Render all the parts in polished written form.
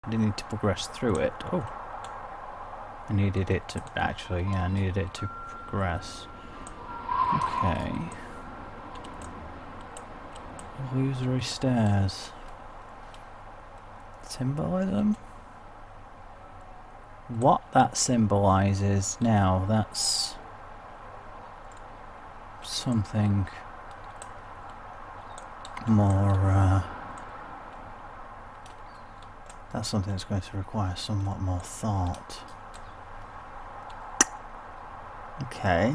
I didn't need to progress through it. Oh. I needed it to... Actually, yeah, I needed it to progress. Okay. Illusory stairs. Symbolism? What that symbolizes now, that's... something... more, that's something that's going to require somewhat more thought. Okay.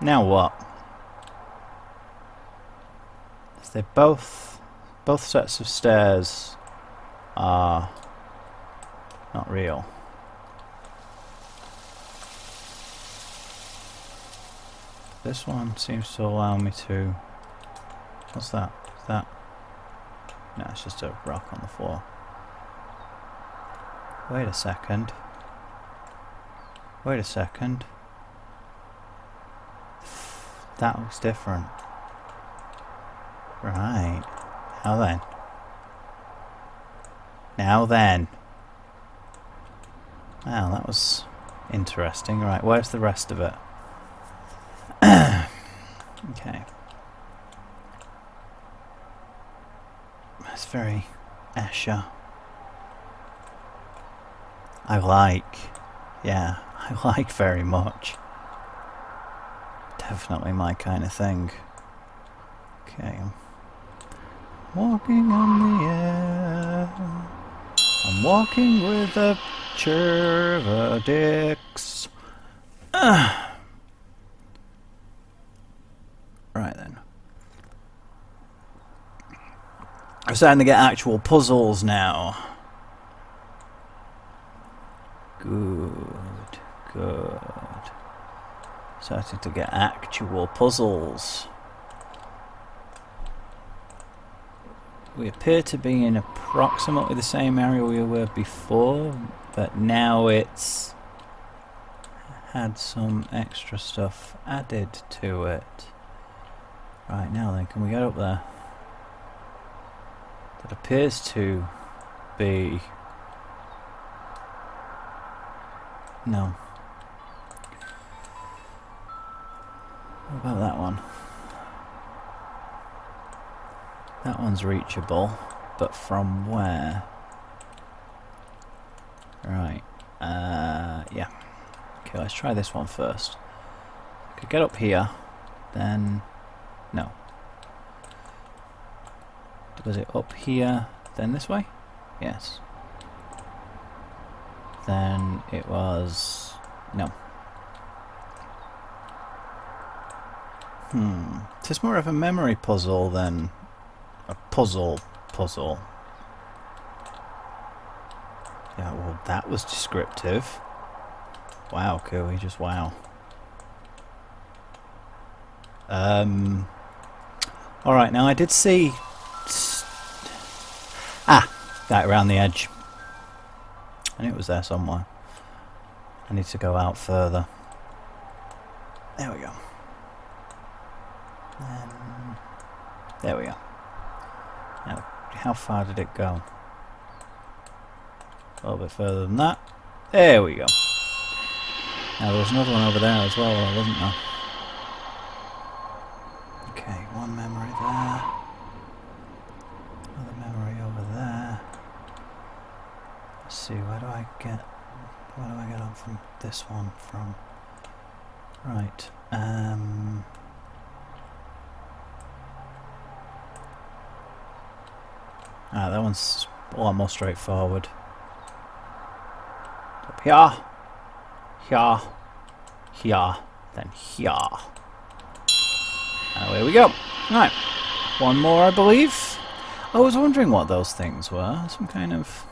Now what? If they both sets of stairs are not real. This one seems to allow me to... What's that? Is that... No, it's just a rock on the floor. Wait a second. Wait a second. That looks different. Right. Now then. Now then. Wow, that was interesting. Right, where's the rest of it? Okay. It's very Escher. I like. Yeah, I like very much. Definitely my kind of thing. Okay. Walking on the air. I'm walking with the Chervadicks. Right then. I'm starting to get actual puzzles now. Good, good. Starting to get actual puzzles. We appear to be in approximately the same area we were before, but now it's had some extra stuff added to it. Right, now then, can we get up there? That appears to be... No. What about that one? That one's reachable, but from where? Right. Yeah. Okay, let's try this one first. Could get up here, then... No. Was it up here, then this way? Yes. Then it was... No. It's more of a memory puzzle than a puzzle. Yeah, well, that was descriptive. Wow, Cooey, just wow. Alright, now I did see... That around the edge. I knew it was there somewhere. I need to go out further. There we go. There we go. Now, how far did it go? A little bit further than that. There we go. Now there was another one over there as well, wasn't there? Okay, one memory there. Another memory over there. Let's see, where do I get on from this one from? Right. That one's a lot more straightforward. Up here, here, here, then here. Away we go. Right, one more, I believe. I was wondering what those things were. Some kind of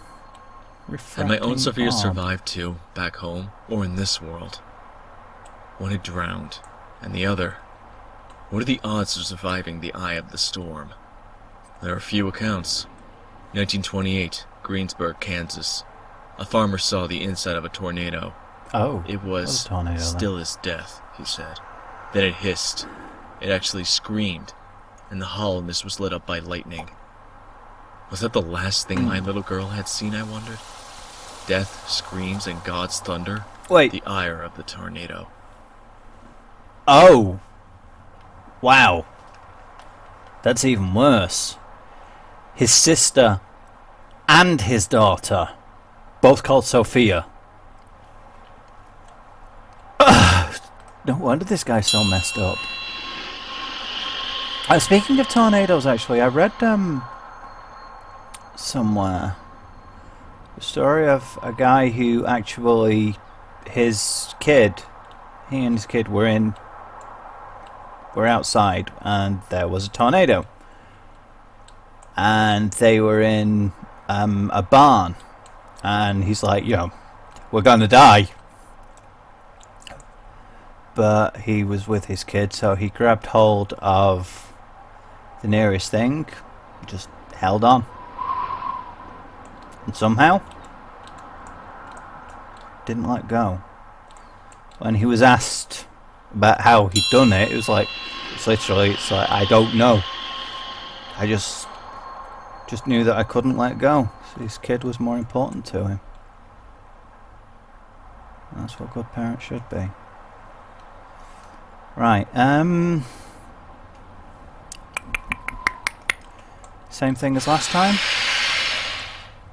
refracting Had my own Sophia orb. survived too, back home, or in this world? One had drowned, and the other... What are the odds of surviving the eye of the storm? There are few accounts. 1928, Greensburg, Kansas. A farmer saw the inside of a tornado. Oh, It was a tornado, still as death, he said. Then it hissed. It actually screamed, and the hollowness was lit up by lightning. Was that the last thing my little girl had seen, I wondered? Death, screams, and God's thunder? Wait. The ire of the tornado. Oh! Wow. That's even worse. His sister and his daughter, both called Sophia. No wonder this guy's so messed up. Speaking of tornadoes, actually, I read somewhere the story of a guy who actually, he and his kid were outside, and there was a tornado, and they were in a barn, and he's like, we're gonna die. But he was with his kid, so he grabbed hold of the nearest thing, just held on. And somehow, didn't let go. When he was asked about how he'd done it, it was like, it's like, I don't know. I just knew that I couldn't let go. So his kid was more important to him. That's what good parents should be. Right, same thing as last time.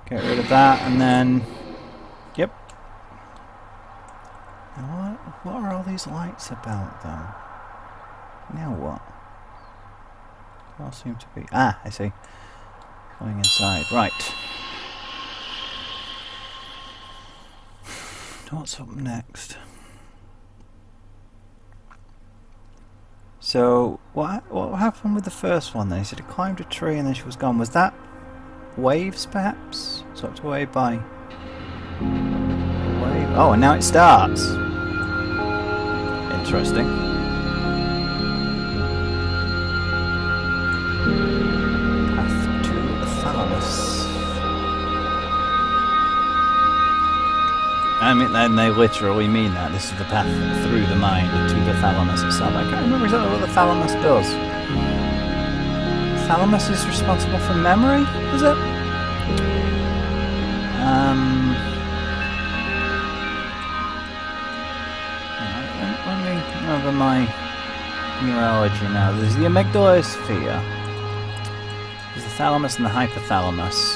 Get rid of that, and then, yep. Now what are all these lights about, though? Now what? They all seem to be, I see. Going inside, right. What's up next? So, what happened with the first one then? He said he climbed a tree and then she was gone. Was that waves, perhaps? Swept away by wave? Oh, and now it starts. Interesting. Path to the Thalamus. I mean, and they literally mean that. This is the path through the mind to the Thalamus itself. I can't remember exactly what the Thalamus does. Thalamus is responsible for memory, is it? Let me remember my neurology now. There's the amygdala sphere. There's the thalamus and the hypothalamus.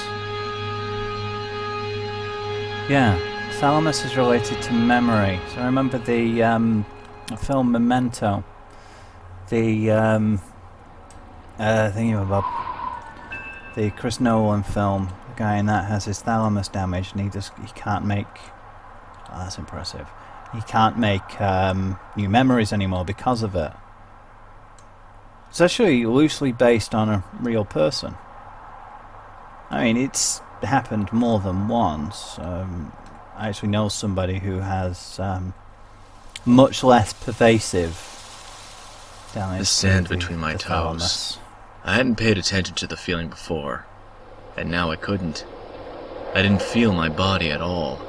Yeah. Thalamus is related to memory. So I remember the film Memento. The thingamabob. The Chris Nolan film. The guy in that has his thalamus damaged, and he can't make. Oh, that's impressive. He can't make new memories anymore because of it. It's actually loosely based on a real person. I mean, it's happened more than once. I actually know somebody who has much less pervasive damage. The sand between my toes. I hadn't paid attention to the feeling before, and now I couldn't. I didn't feel my body at all.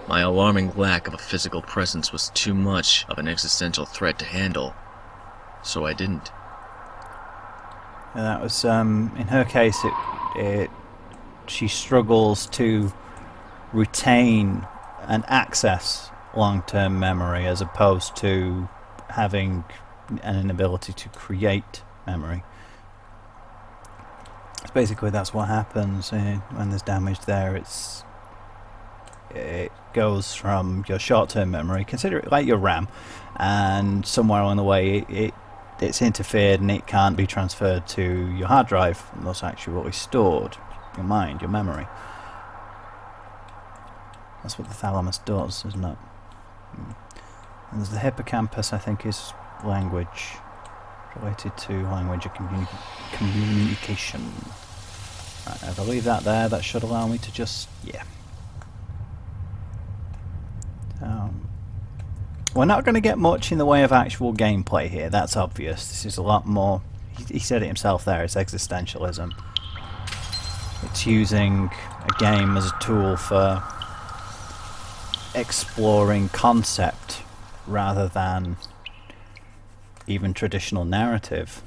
My alarming lack of a physical presence was too much of an existential threat to handle, so I didn't. And that was, in her case, she struggles to retain and access long-term memory as opposed to having an inability to create memory. So basically that's what happens when there's damage there. It goes from your short-term memory, consider it like your RAM, and somewhere along the way it's interfered and it can't be transferred to your hard drive, and that's actually stored, your mind, your memory. That's what the thalamus does, isn't it? And there's the hippocampus, I think, is language, related to language and communication. Right, I believe that there. That should allow me to just, yeah. We're not going to get much in the way of actual gameplay here, that's obvious. This is a lot more, he said it himself there, it's existentialism. It's using a game as a tool for exploring concept rather than even traditional narrative.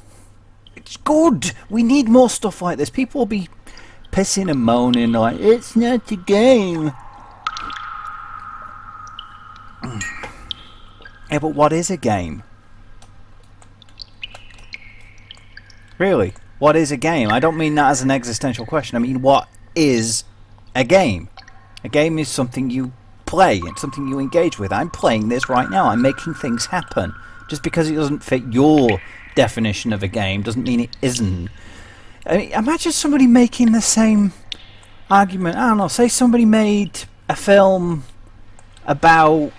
It's good! We need more stuff like this. People will be pissing and moaning like, it's not a game. Yeah, but what is a game? Really? What is a game? I don't mean that as an existential question. I mean, what is a game? A game is something you play and something you engage with. I'm playing this right now. I'm making things happen. Just because it doesn't fit your definition of a game doesn't mean it isn't. I mean, imagine somebody making the same argument. I don't know, say somebody made a film about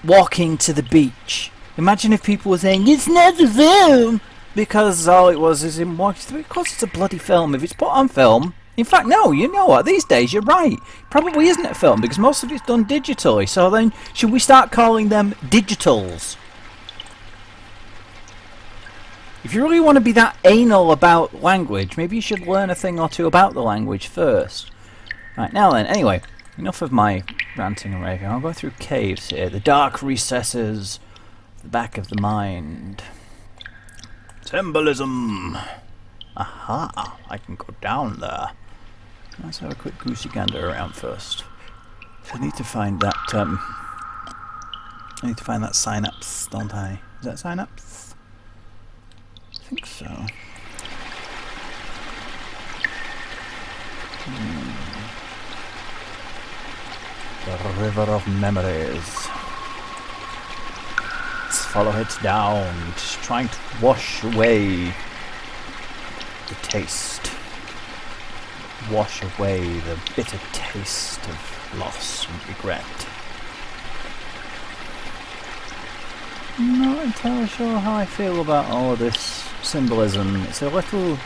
walking to the beach. Imagine if people were saying, it's not a film! Because all it was is him walking to the beach. Of course it's a bloody film if it's put on film. In fact, no, you know what, these days you're right. Probably isn't a film because most of it's done digitally. So then, should we start calling them digitals? If you really want to be that anal about language, maybe you should learn a thing or two about the language first. Right, now then, anyway, enough of my ranting and raving. I'll go through caves here. The dark recesses, the back of the mind. Symbolism! Aha! I can go down there. Let's have a quick goosey gander around first. I need to find that, I need to find that synapse, don't I? Is that synapse? I think so. The river of memories. Let's follow it down, just trying to wash away the taste. Wash away the bitter taste of loss and regret. I'm not entirely sure how I feel about all of this symbolism. It's a little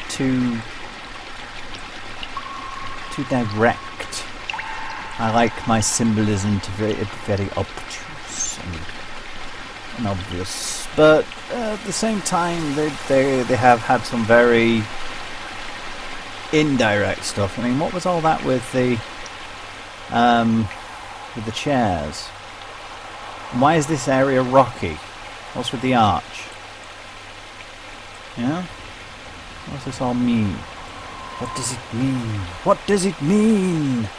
too direct. I like my symbolism to be very obtuse and obvious, but at the same time they have had some very indirect stuff. I mean, what was all that with the chairs? And why is this area rocky? What's with the arch? Yeah? What does this all mean? What does it mean? What does it mean?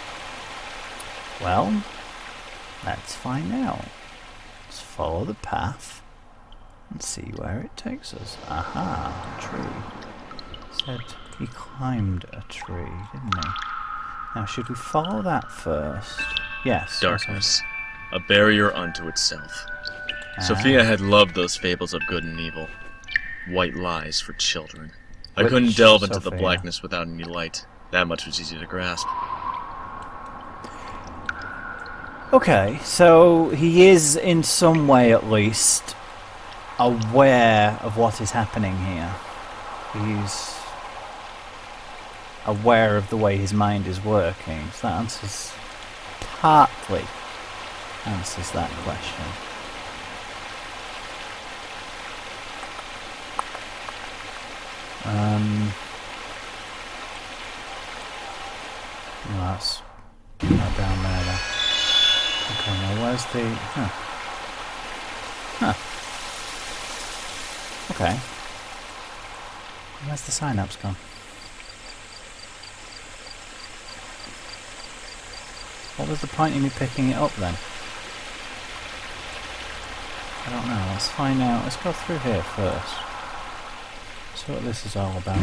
Well, let's find out. Let's follow the path and see where it takes us. Aha, a tree. Said he climbed a tree, didn't he? Now, should we follow that first? Yes. Darkness. A barrier unto itself. Sophia had loved those fables of good and evil. White lies for children. I couldn't delve into the blackness without any light. That much was easy to grasp. Okay, so he is in some way at least aware of what is happening here. He's aware of the way his mind is working. So that answers partly answers that question. No, that's not down there then. Okay, now where's the... Okay. Where's the synapse gone? What was the point in me picking it up then? I don't know, let's find out. Let's go through here first. See what this is all about.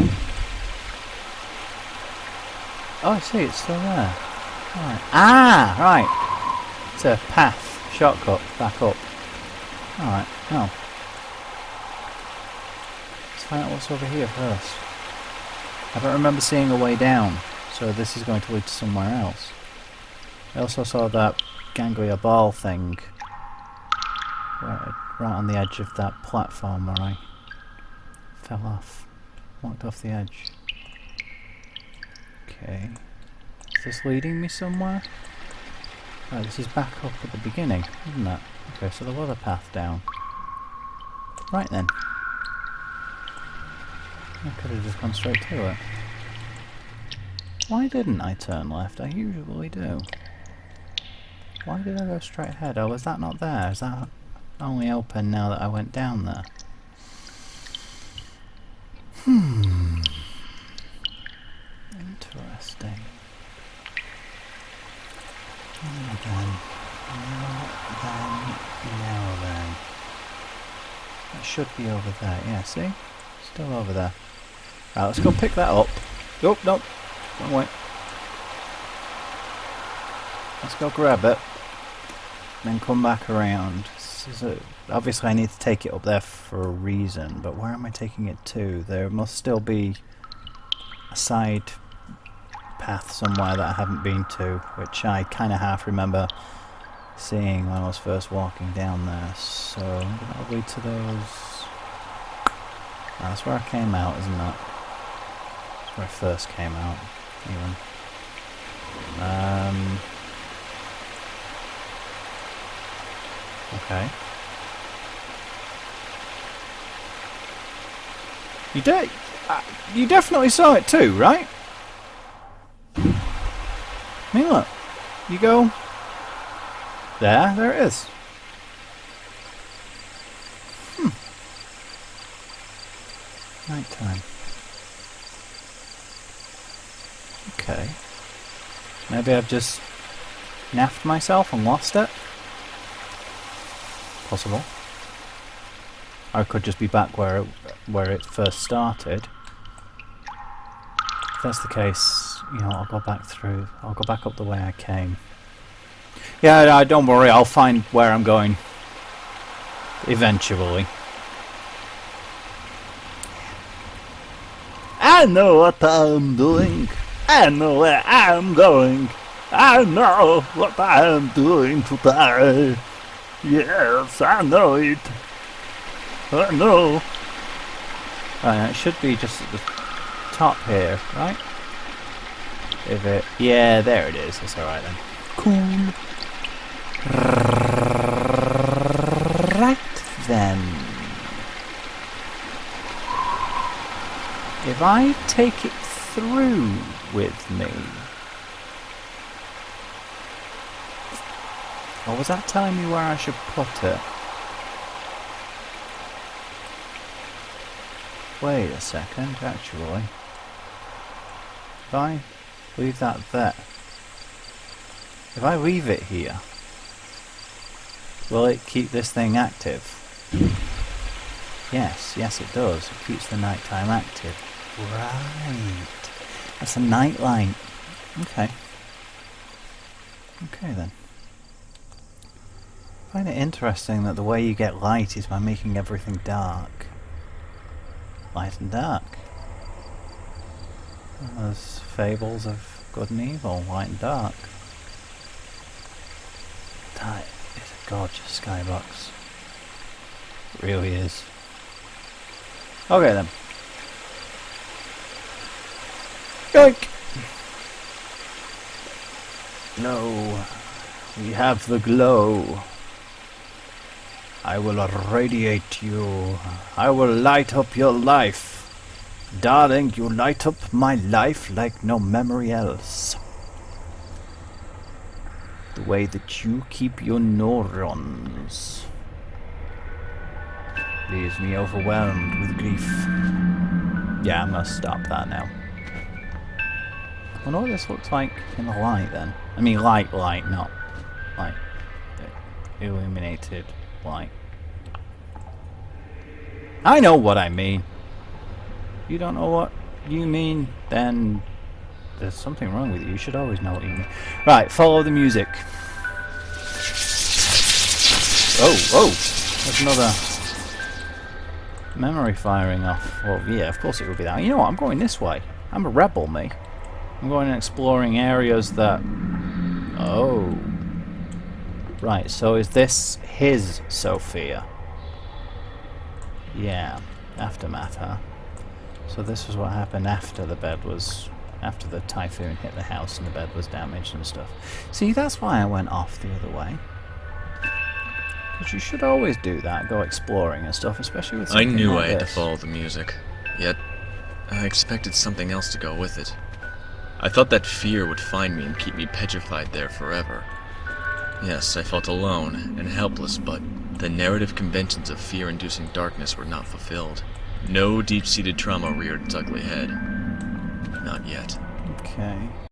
Oh, I see, it's still there. Right. Ah! Right! It's a path, shortcut, back up. Alright, now. Let's find out what's over here first. I don't remember seeing a way down, so this is going to lead to somewhere else. I also saw that ganglia ball thing right on the edge of that platform where I fell off. Walked off the edge. Okay. Is this leading me somewhere? Right, this is back up at the beginning, isn't it? Okay, so there was a path down. Right then. I could have just gone straight to it. Why didn't I turn left? I usually do. Why did I go straight ahead? Oh, was that not there? Is that only open now that I went down there? interesting. Now then. Now then. That should be over there. Yeah, see? Still over there. Right, let's go pick that up. Oh, no. Wrong way. Let's go grab it. Then come back around. Obviously I need to take it up there for a reason, but where am I taking it to? There must still be a side path somewhere that I haven't been to, which I kind of half remember seeing when I was first walking down there. So that'll lead to those. That's where I came out, isn't it? That's where I first came out, even. Okay. You did. You definitely saw it too, right? I mean, look. You go. There it is. Night time. Okay. Maybe I've just naffed myself and lost it. Possible. I could just be back where it first started. If that's the case, you know, I'll go back through. I'll go back up the way I came. Yeah, don't worry. I'll find where I'm going eventually. I know what I'm doing. I know where I'm going. I know what I'm doing today. Yes, I know it. I know. Right, it should be just at the top here, right? If it... Yeah, there it is. That's alright then. Cool. Right then. If I take it through with me... Or was that telling me where I should put it? Wait a second, actually. If I leave that there... If I leave it here... Will it keep this thing active? Yes, it does. It keeps the nighttime active. Right. That's a night light. Okay. Okay then. I find it interesting that the way you get light is by making everything dark. Light and dark. And there's fables of good and evil, light and dark. That is a gorgeous skybox. It really is. Okay then. Yoink! No. We have the glow. I will irradiate you. I will light up your life. Darling, you light up my life like no memory else. The way that you keep your neurons leaves me overwhelmed with grief. Yeah, I'm gonna stop that now. I wonder what this looks like in the light then. I mean light, not like illuminated light. I know what I mean. You don't know what you mean, then there's something wrong with you. You should always know what you mean. Right, follow the music. Oh, there's another memory firing off. Well, yeah, of course it would be that. You know what, I'm going this way. I'm a rebel, me. I'm going and exploring areas that... Oh. Right, so is this his Sophia? Yeah, aftermath, huh? So this was what happened after the bed was... After the typhoon hit the house and the bed was damaged and stuff. See, that's why I went off the other way. Because you should always do that, go exploring and stuff, especially with something I knew like I had to this. follow the music, yet I expected something else to go with it. I thought that fear would find me and keep me petrified there forever. Yes, I felt alone and helpless, but the narrative conventions of fear-inducing darkness were not fulfilled. No deep-seated trauma reared its ugly head. Not yet. Okay.